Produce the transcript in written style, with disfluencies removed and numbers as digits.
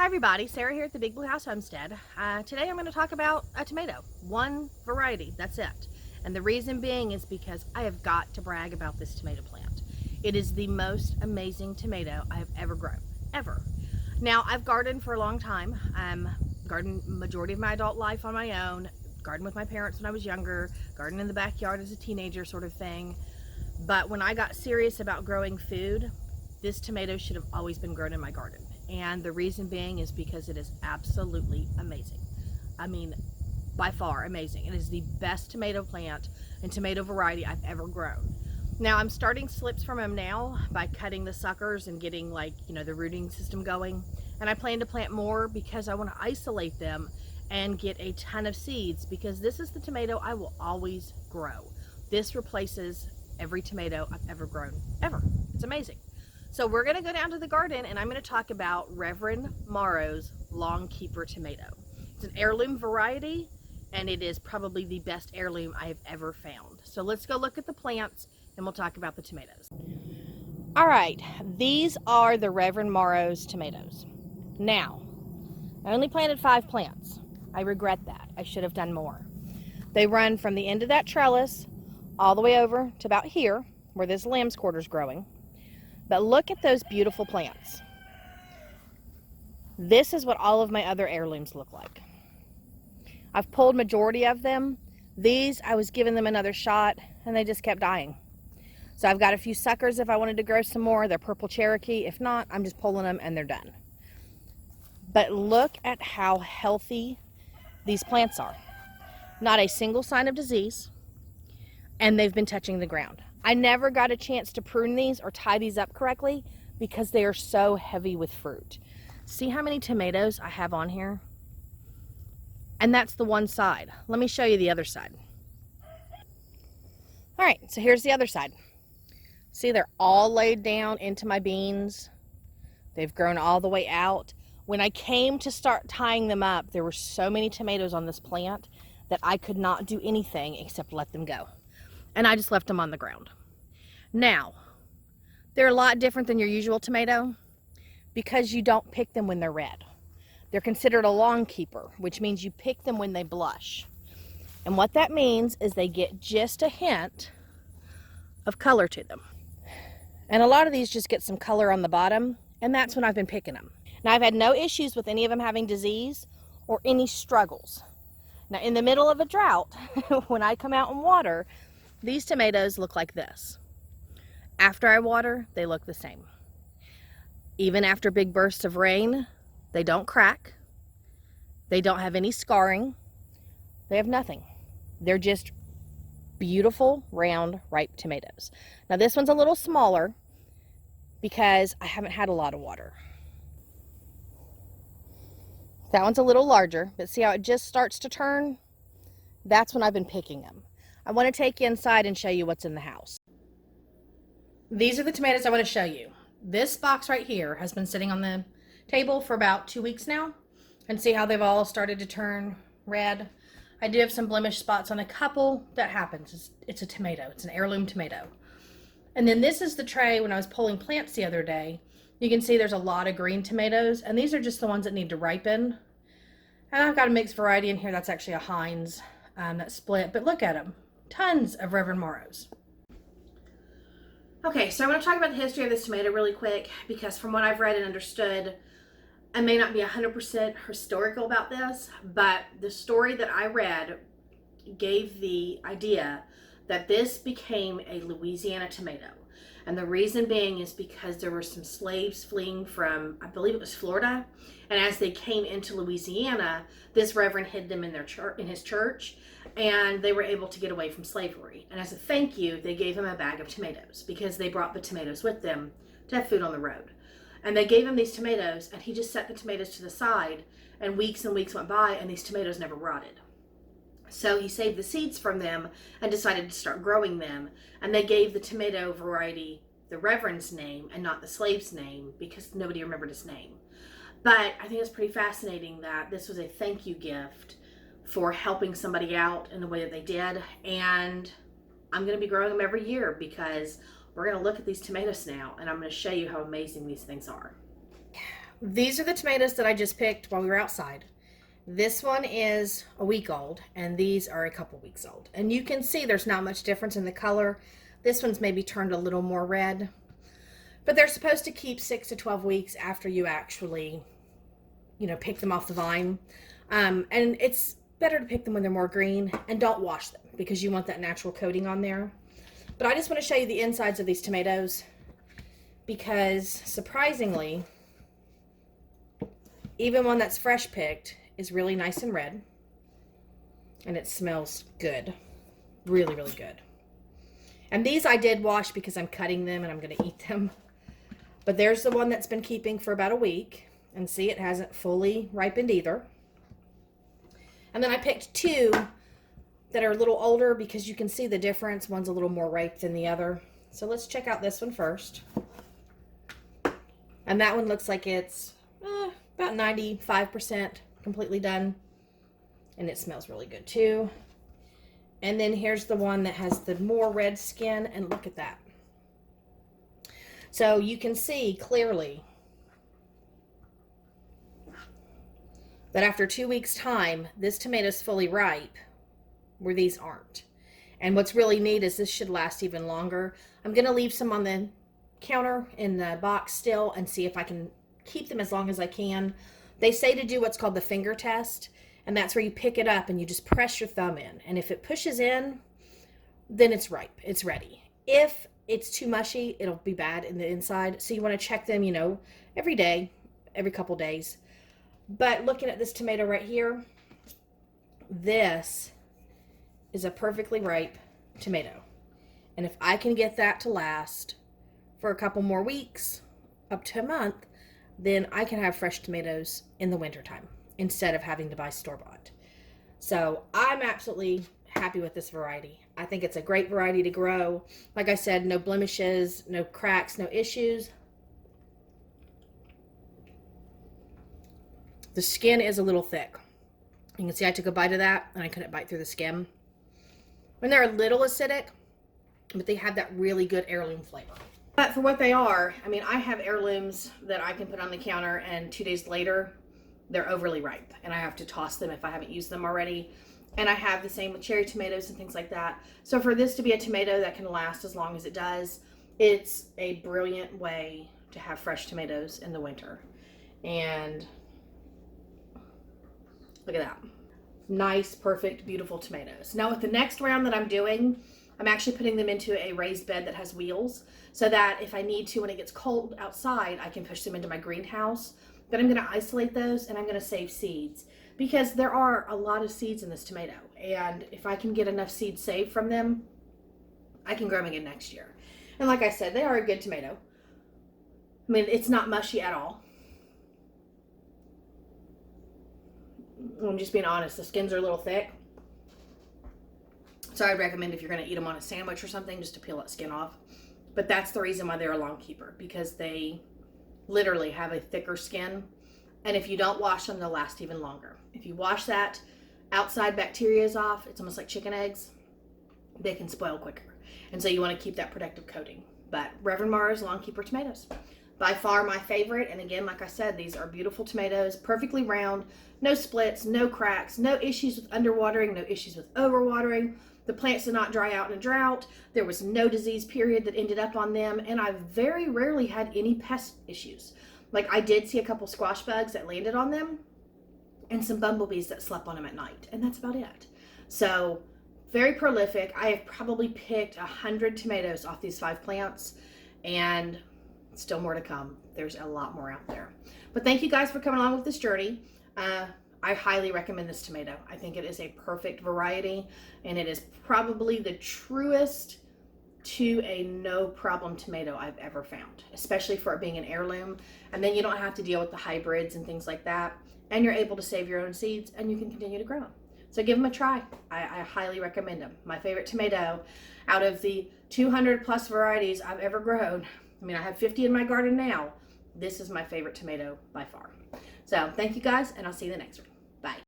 everybody, Sarah here at the Big Blue House Homestead. Today I'm going to talk about a tomato, one variety, that's it. And the reason being is because I have got to brag about this tomato plant. It is the most amazing tomato I have ever grown, ever. Now I've gardened for a long time, gardened majority of my adult life on my own, gardened with my parents when I was younger, gardened in the backyard as a teenager sort of thing. But when I got serious about growing food, this tomato should have always been grown in my garden. And the reason being is because it is absolutely amazing. I mean, by far amazing. It is the best tomato plant and tomato variety I've ever grown. Now I'm starting slips from them now by cutting the suckers and getting the rooting system going. And I plan to plant more because I want to isolate them and get a ton of seeds, because this is the tomato I will always grow. This replaces every tomato I've ever grown, ever. It's amazing. So we're going to go down to the garden and I'm going to talk about Reverend Morrows Long Keeper tomato. It's an heirloom variety and it is probably the best heirloom I have ever found. So let's go look at the plants and we'll talk about the tomatoes. All right, these are the Reverend Morrows tomatoes. Now, I only planted 5 plants. I regret that. I should have done more. They run from the end of that trellis all the way over to about here where this lamb's quarter's growing. But look at those beautiful plants. This is what all of my other heirlooms look like. I've pulled majority of them. These, I was giving them another shot and they just kept dying. So I've got a few suckers if I wanted to grow some more. They're purple Cherokee. If not, I'm just pulling them and they're done. But look at how healthy these plants are. Not a single sign of disease, and they've been touching the ground. I never got a chance to prune these or tie these up correctly because they are so heavy with fruit. See how many tomatoes I have on here? And that's the one side. Let me show you the other side. All right, so here's the other side. See, they're all laid down into my beans. They've grown all the way out. When I came to start tying them up, there were so many tomatoes on this plant that I could not do anything except let them go. And I just left them on the ground. Now, they're a lot different than your usual tomato because you don't pick them when they're red. They're considered a long keeper, which means you pick them when they blush. And what that means is they get just a hint of color to them. And a lot of these just get some color on the bottom, and that's when I've been picking them. Now, I've had no issues with any of them having disease or any struggles. Now, in the middle of a drought, when I come out and water, these tomatoes look like this. After I water, they look the same. Even after big bursts of rain, they don't crack. They don't have any scarring. They have nothing. They're just beautiful, round, ripe tomatoes. Now this one's a little smaller because I haven't had a lot of water. That one's a little larger, but see how it just starts to turn? That's when I've been picking them. I want to take you inside and show you what's in the house. These are the tomatoes I want to show you. This box right here has been sitting on the table for about 2 weeks now. And see how they've all started to turn red? I do have some blemish spots on a couple. That happens. It's a tomato. It's an heirloom tomato. And then this is the tray when I was pulling plants the other day. You can see there's a lot of green tomatoes, and these are just the ones that need to ripen. And I've got a mixed variety in here. That's actually a Heinz that's split, but look at them. Tons of Reverend Morrows. Okay, so I want to talk about the history of this tomato really quick because from what I've read and understood, I may not be 100% historical about this, but the story that I read gave the idea that this became a Louisiana tomato. And the reason being is because there were some slaves fleeing from, I believe it was Florida. And as they came into Louisiana, this reverend hid them in their church, in his church, and they were able to get away from slavery. And as a thank you, they gave him a bag of tomatoes because they brought the tomatoes with them to have food on the road. And they gave him these tomatoes, and he just set the tomatoes to the side, and weeks went by, and these tomatoes never rotted. So he saved the seeds from them and decided to start growing them. And they gave the tomato variety the Reverend's name and not the slave's name because nobody remembered his name. But I think it's pretty fascinating that this was a thank you gift for helping somebody out in the way that they did. And I'm going to be growing them every year because we're going to look at these tomatoes now and I'm going to show you how amazing these things are. these are the tomatoes that I just picked while we were outside. This one is a week old, and these are a couple weeks old. And you can see there's not much difference in the color. This one's maybe turned a little more red. But they're supposed to keep 6 to 12 weeks after you actually, pick them off the vine. And it's better to pick them when they're more green, and don't wash them because you want that natural coating on there. But I just want to show you the insides of these tomatoes because surprisingly, even one that's fresh picked is really nice and red, and it smells good. Really, really good. And these I did wash because I'm cutting them and I'm going to eat them. But there's the one that's been keeping for about a week, and see, it hasn't fully ripened either. And then I picked two that are a little older because you can see the difference. One's a little more ripe than the other. So let's check out this one first. And that one looks like it's about 95% completely done. And it smells really good too. And then here's the one that has the more red skin, and look at that. So you can see clearly that after 2 weeks time, this tomato's fully ripe where these aren't. And what's really neat is this should last even longer. I'm going to leave some on the counter in the box still and see if I can keep them as long as I can. They say to do what's called the finger test, and that's where you pick it up and you just press your thumb in. And if it pushes in, then it's ripe. It's ready. If it's too mushy, it'll be bad in the inside. So you want to check them, every day, every couple days. But looking at this tomato right here, this is a perfectly ripe tomato. And if I can get that to last for a couple more weeks, up to a month, then I can have fresh tomatoes in the wintertime instead of having to buy store-bought. So I'm absolutely happy with this variety. I think it's a great variety to grow. Like I said, no blemishes, no cracks, no issues. The skin is a little thick. You can see I took a bite of that and I couldn't bite through the skin. When they're a little acidic, but they have that really good heirloom flavor. But for what they are, I have heirlooms that I can put on the counter, and 2 days later, they're overly ripe and I have to toss them if I haven't used them already. And I have the same with cherry tomatoes and things like that. So for this to be a tomato that can last as long as it does, it's a brilliant way to have fresh tomatoes in the winter. And look at that. Nice, perfect, beautiful tomatoes. Now with the next round that I'm doing, I'm actually putting them into a raised bed that has wheels so that if I need to, when it gets cold outside, I can push them into my greenhouse. But I'm going to isolate those and I'm going to save seeds because there are a lot of seeds in this tomato. And if I can get enough seeds saved from them, I can grow them again next year. And like I said, they are a good tomato. It's not mushy at all. I'm just being honest, the skins are a little thick. So I'd recommend if you're going to eat them on a sandwich or something, just to peel that skin off. But that's the reason why they're a long keeper, because they literally have a thicker skin. And if you don't wash them, they'll last even longer. If you wash that outside bacteria is off, it's almost like chicken eggs, they can spoil quicker. And so you want to keep that protective coating. But Reverend Morrows long keeper tomatoes, by far my favorite. And again, like I said, these are beautiful tomatoes, perfectly round, no splits, no cracks, no issues with underwatering, no issues with overwatering. The plants did not dry out in a drought. There was no disease period that ended up on them. And I very rarely had any pest issues. Like I did see a couple squash bugs that landed on them and some bumblebees that slept on them at night. And that's about it. So very prolific. I have probably picked 100 tomatoes off these 5 plants, and still more to come. There's a lot more out there. But thank you guys for coming along with this journey. I highly recommend this tomato. I think it is a perfect variety, and it is probably the truest to a no problem tomato I've ever found, especially for it being an heirloom. And then you don't have to deal with the hybrids and things like that, and you're able to save your own seeds and you can continue to grow them. So give them a try. I highly recommend them. My favorite tomato out of the 200 plus varieties I've ever grown. I have 50 in my garden now. This is my favorite tomato by far. So thank you guys, and I'll see you in the next one. Bye.